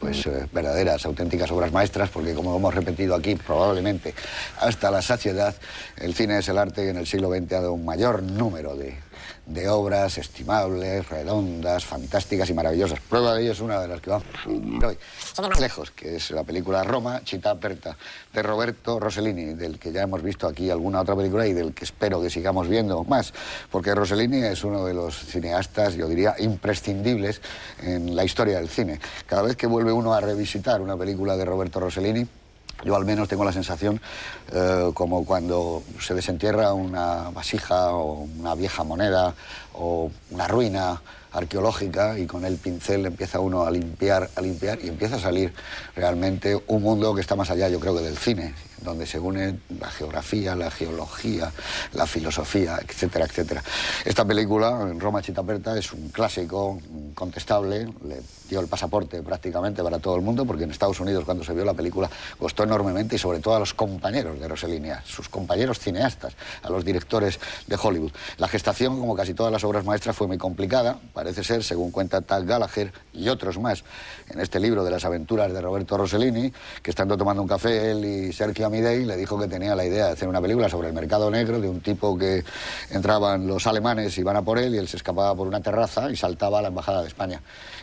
pues verdaderas, auténticas obras maestras, porque como hemos repetido aquí probablemente hasta la saciedad, el cine es el arte que en el siglo XX ha dado un mayor número de obras estimables, redondas, fantásticas y maravillosas. Prueba de ello es una de las que vamos hoy lejos, que es la película Roma, Città Aperta, de Roberto Rossellini, del que ya hemos visto aquí alguna otra película y del que espero que sigamos viendo más, porque Rossellini es uno de los cineastas, yo diría, imprescindibles en la historia del cine. Cada vez que vuelve uno a revisitar una película de Roberto Rossellini, yo al menos tengo la sensación como cuando se desentierra una vasija o una vieja moneda o una ruina arqueológica y con el pincel empieza uno a limpiar y empieza a salir realmente un mundo que está más allá, yo creo, que del cine, donde se une la geografía, la geología, la filosofía, etcétera, etcétera. Esta película, Roma, Città Aperta, es un clásico incontestable, le dio el pasaporte prácticamente para todo el mundo, porque en Estados Unidos, cuando se vio la película, gustó enormemente, y sobre todo a los compañeros de Rossellini, a sus compañeros cineastas, a los directores de Hollywood. La gestación, como casi todas las obras maestras, fue muy complicada, parece ser, según cuenta Tal Gallagher y otros más, en este libro de las aventuras de Roberto Rossellini, que estando tomando un café él y Sergio Amidei le dijo que tenía la idea de hacer una película sobre el mercado negro, de un tipo que entraban los alemanes, iban a por él y él se escapaba por una terraza y saltaba a la embajada de España.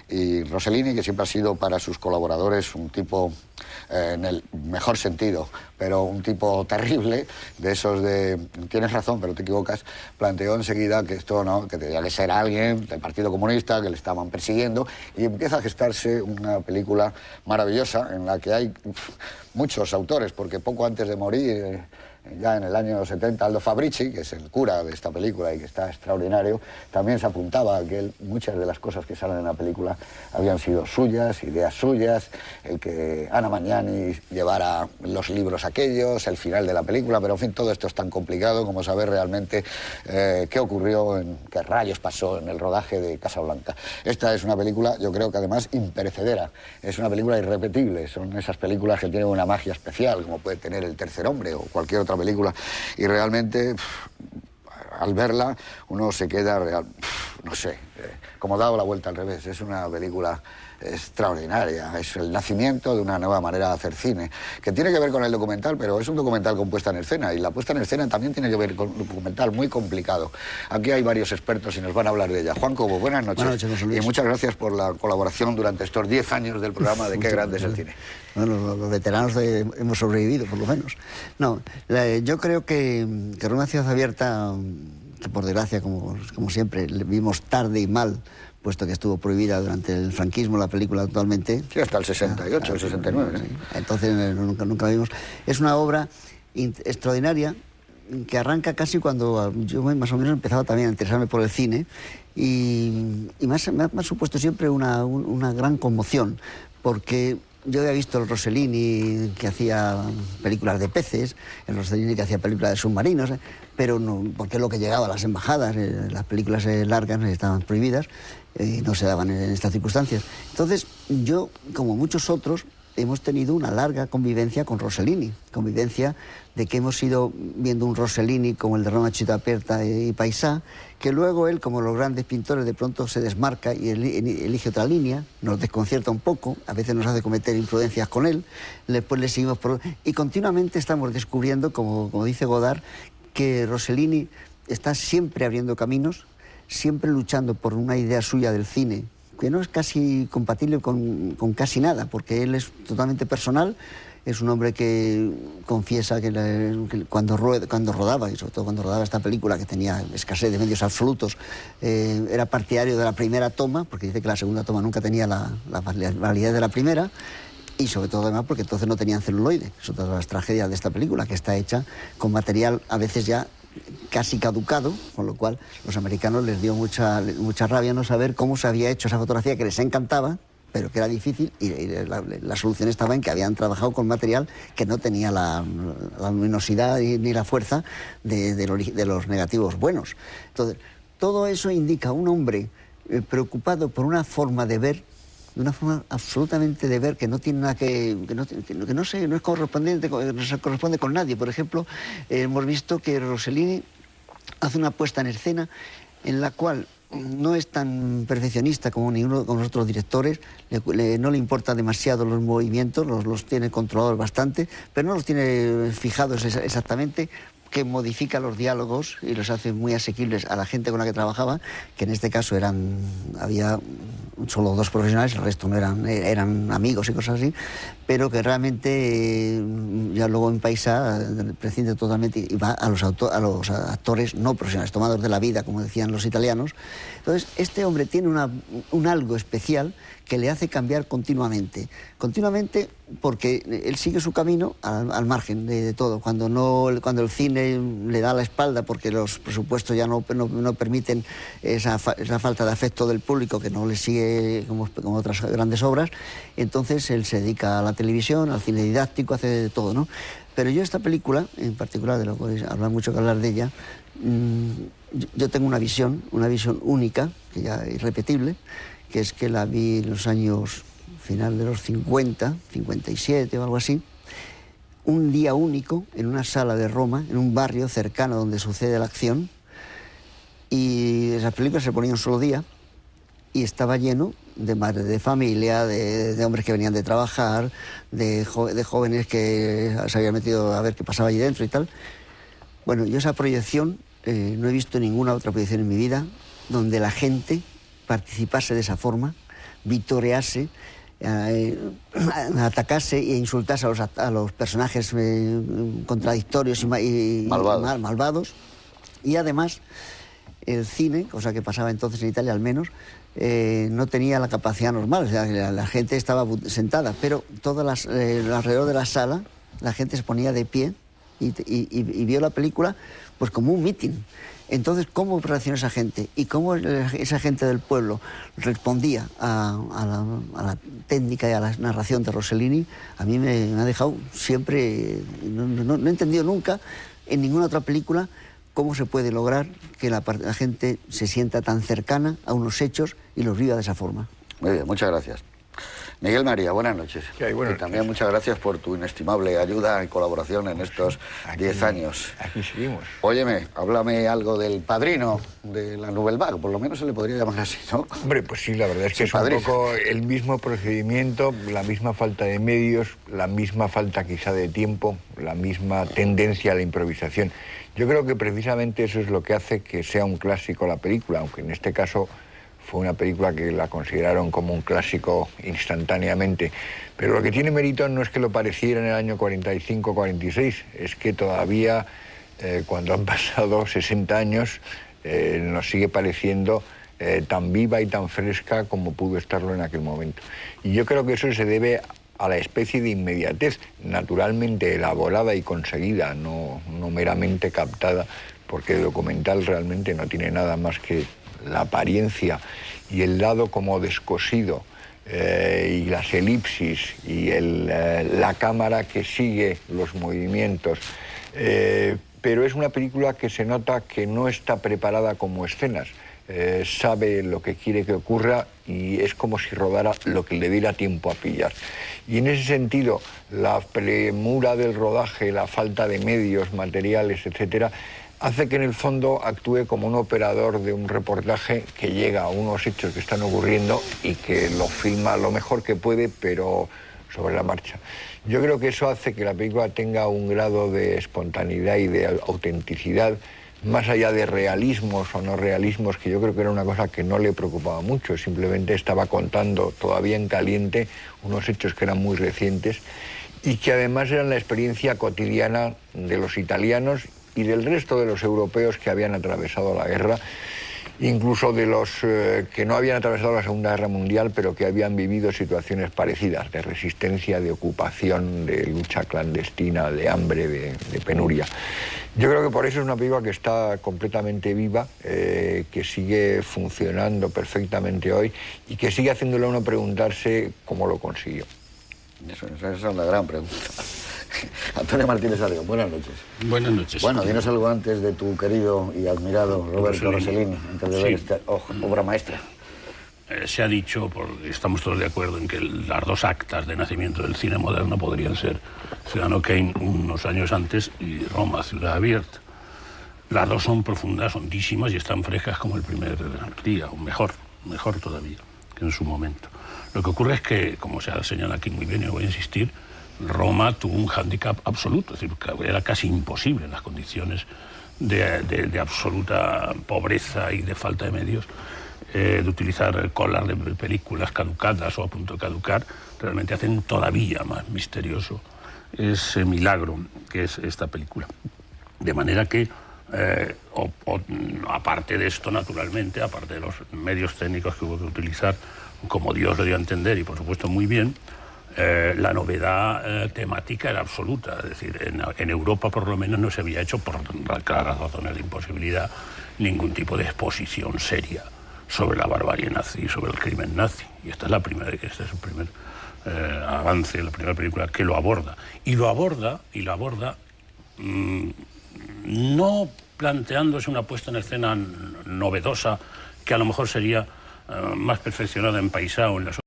Y Rossellini, que siempre ha sido para sus colaboradores un tipo, en el mejor sentido, pero un tipo terrible, de esos de tienes razón pero te equivocas, planteó enseguida que esto no, que tenía que ser alguien del Partido Comunista, que le estaban persiguiendo, y empieza a gestarse una película maravillosa en la que hay muchos autores, porque poco antes de morir, ya en el año 70, Aldo Fabrici, que es el cura de esta película y que está extraordinario, también se apuntaba a que muchas de las cosas que salen en la película habían sido suyas, ideas suyas, el que Ana Magnani llevara los libros aquellos, el final de la película, pero en fin, todo esto es tan complicado como saber realmente qué ocurrió, qué rayos pasó en el rodaje de Casablanca. Esta es una película, yo creo que además imperecedera, es una película irrepetible, son esas películas que tienen una magia especial, como puede tener El tercer hombre o cualquier otra película, y realmente al verla uno se queda no sé, como dado la vuelta al revés. Es una película extraordinaria, es el nacimiento de una nueva manera de hacer cine, que tiene que ver con el documental, pero es un documental con puesta en escena, y la puesta en escena también tiene que ver con un documental muy complicado. Aquí hay varios expertos y nos van a hablar de ella. Juan Cobo, buenas noches. Buenas noches, José Luis. Y muchas gracias por la colaboración durante estos 10 años del programa de Qué grande es el cine. Bueno, los veteranos hemos sobrevivido, por lo menos. No, yo creo que Roma, Ciudad Abierta, que por desgracia, como siempre, le vimos tarde y mal, puesto que estuvo prohibida durante el franquismo la película actualmente. Sí, hasta el 68, el 69. Sí. Entonces nunca la vimos. Es una obra extraordinaria que arranca casi cuando yo más o menos empezaba también a interesarme por el cine, y me ha supuesto siempre una gran conmoción, porque yo había visto el Rossellini que hacía películas de peces, el Rossellini que hacía películas de submarinos, pero no, porque es lo que llegaba a las embajadas, las películas largas estaban prohibidas y no se daban en estas circunstancias. Entonces yo, como muchos otros, hemos tenido una larga convivencia con Rossellini, convivencia de que hemos ido viendo un Rossellini como el de Roma, Città Aperta y Paisà, que luego él, como los grandes pintores, de pronto se desmarca y elige otra línea, nos desconcierta un poco, a veces nos hace cometer imprudencias con él, después le seguimos y continuamente estamos descubriendo, como dice Godard, que Rossellini está siempre abriendo caminos, siempre luchando por una idea suya del cine, que no es casi compatible con casi nada, porque él es totalmente personal. Es un hombre que confiesa que cuando rodaba, y sobre todo cuando rodaba esta película, que tenía escasez de medios absolutos, era partidario de la primera toma, porque dice que la segunda toma nunca tenía la validez de la primera, y sobre todo además porque entonces no tenían celuloide. Es otra de las tragedias de esta película, que está hecha con material a veces ya casi caducado, con lo cual los americanos les dio mucha rabia no saber cómo se había hecho esa fotografía, que les encantaba, pero que era difícil, y la solución estaba en que habían trabajado con material que no tenía la luminosidad ni la fuerza de los negativos buenos. Entonces, todo eso indica a un hombre preocupado por una forma de ver, de una forma absolutamente de ver que no tiene nada que no es correspondiente, no se corresponde con nadie. Por ejemplo, hemos visto que Rossellini hace una puesta en escena en la cual no es tan perfeccionista como ninguno con los otros directores, no le importa demasiado los movimientos, los tiene controlados bastante, pero no los tiene fijados exactamente, que modifica los diálogos y los hace muy asequibles a la gente con la que trabajaba, que en este caso había solo 2 profesionales, el resto no eran amigos y cosas así, pero que realmente ya luego en Paisà prescinde totalmente y va a los actores no profesionales, tomados de la vida, como decían los italianos. Entonces, este hombre tiene un algo especial que le hace cambiar continuamente, porque él sigue su camino al margen de todo. Cuando el cine le da la espalda porque los presupuestos ya no permiten esa falta de afecto del público que no le sigue como otras grandes obras, entonces él se dedica a la televisión, al cine didáctico, hace de todo, ¿no? Pero yo esta película, en particular, de lo que habla mucho que hablar de ella, yo tengo una visión única, que ya es irrepetible, que es que la vi en los años final de los 50, 57 o algo así, un día único en una sala de Roma, en un barrio cercano donde sucede la acción, y esas películas se ponían un solo día y estaba lleno de madres de familia, de hombres que venían de trabajar, de jóvenes que se habían metido a ver qué pasaba allí dentro y tal. Bueno, yo esa proyección no he visto ninguna otra proyección en mi vida donde la gente participase de esa forma, vitorease, atacase e insultase a los personajes contradictorios y malvados. Y además, el cine, cosa que pasaba entonces en Italia al menos, no tenía la capacidad normal, o sea, la gente estaba sentada, pero alrededor de la sala la gente se ponía de pie y vio la película pues como un mitin. Entonces, ¿cómo reaccionó esa gente? Y cómo esa gente del pueblo respondía a la técnica y a la narración de Rossellini, a mí me ha dejado siempre... No he entendido nunca en ninguna otra película cómo se puede lograr que la gente se sienta tan cercana a unos hechos y los viva de esa forma. Muy bien, muchas gracias. Miguel María, buenas noches. Bueno, y también muchas gracias por tu inestimable ayuda y colaboración en estos 10 años. Aquí seguimos. Óyeme, háblame algo del padrino de la Nouvelle Vague, por lo menos se le podría llamar así, ¿no? Hombre, pues sí, la verdad es que es un poco el mismo procedimiento, la misma falta de medios, la misma falta quizá de tiempo, la misma tendencia a la improvisación. Yo creo que precisamente eso es lo que hace que sea un clásico la película, aunque en este caso fue una película que la consideraron como un clásico instantáneamente. Pero lo que tiene mérito no es que lo pareciera en el año 45-46, es que todavía, cuando han pasado 60 años, nos sigue pareciendo tan viva y tan fresca como pudo estarlo en aquel momento. Y yo creo que eso se debe a la especie de inmediatez, naturalmente elaborada y conseguida, no meramente captada, porque el documental realmente no tiene nada más que la apariencia y el lado como descosido y las elipsis y la cámara que sigue los movimientos. Pero es una película que se nota que no está preparada como escenas. Sabe lo que quiere que ocurra y es como si rodara lo que le diera tiempo a pillar. Y en ese sentido, la premura del rodaje, la falta de medios, materiales, etcétera, hace que en el fondo actúe como un operador de un reportaje que llega a unos hechos que están ocurriendo y que lo filma lo mejor que puede, pero sobre la marcha. Yo creo que eso hace que la película tenga un grado de espontaneidad y de autenticidad, más allá de realismos o no realismos, que yo creo que era una cosa que no le preocupaba mucho, simplemente estaba contando todavía en caliente unos hechos que eran muy recientes y que además eran la experiencia cotidiana de los italianos y del resto de los europeos que habían atravesado la guerra, incluso de los que no habían atravesado la Segunda Guerra Mundial, pero que habían vivido situaciones parecidas, de resistencia, de ocupación, de lucha clandestina, de hambre, de penuria. Yo creo que por eso es una película que está completamente viva, que sigue funcionando perfectamente hoy y que sigue haciéndole a uno preguntarse cómo lo consiguió. Esa es la gran pregunta. Antonio Martínez Aleo, buenas noches. Buenas noches. Bueno, dinos algo antes de tu querido y admirado Roberto Rossellini, antes de ver esta obra maestra. Se ha dicho, estamos todos de acuerdo en que las 2 actas de nacimiento del cine moderno podrían ser Ciudadano Kane unos años antes y Roma, Ciudad Abierta. Las dos son profundas, hondísimas y están frescas como el primer día, o mejor todavía que en su momento. Lo que ocurre es que, como se ha señalado aquí muy bien, y voy a insistir, Roma tuvo un hándicap absoluto, es decir, que era casi imposible en las condiciones de absoluta pobreza y de falta de medios, de utilizar colas de películas caducadas o a punto de caducar. Realmente hacen todavía más misterioso ese milagro que es esta película. De manera que, aparte de esto, naturalmente, aparte de los medios técnicos que hubo que utilizar, como Dios lo dio a entender, y por supuesto muy bien, la novedad temática era absoluta. Es decir, en Europa por lo menos no se había hecho, por claras razones de imposibilidad, ningún tipo de exposición seria sobre la barbarie nazi, sobre el crimen nazi. Y esta es la primera, este es el primer avance, la primera película que lo aborda. Y lo aborda no planteándose una puesta en escena novedosa que a lo mejor sería más perfeccionada en Paisà o en las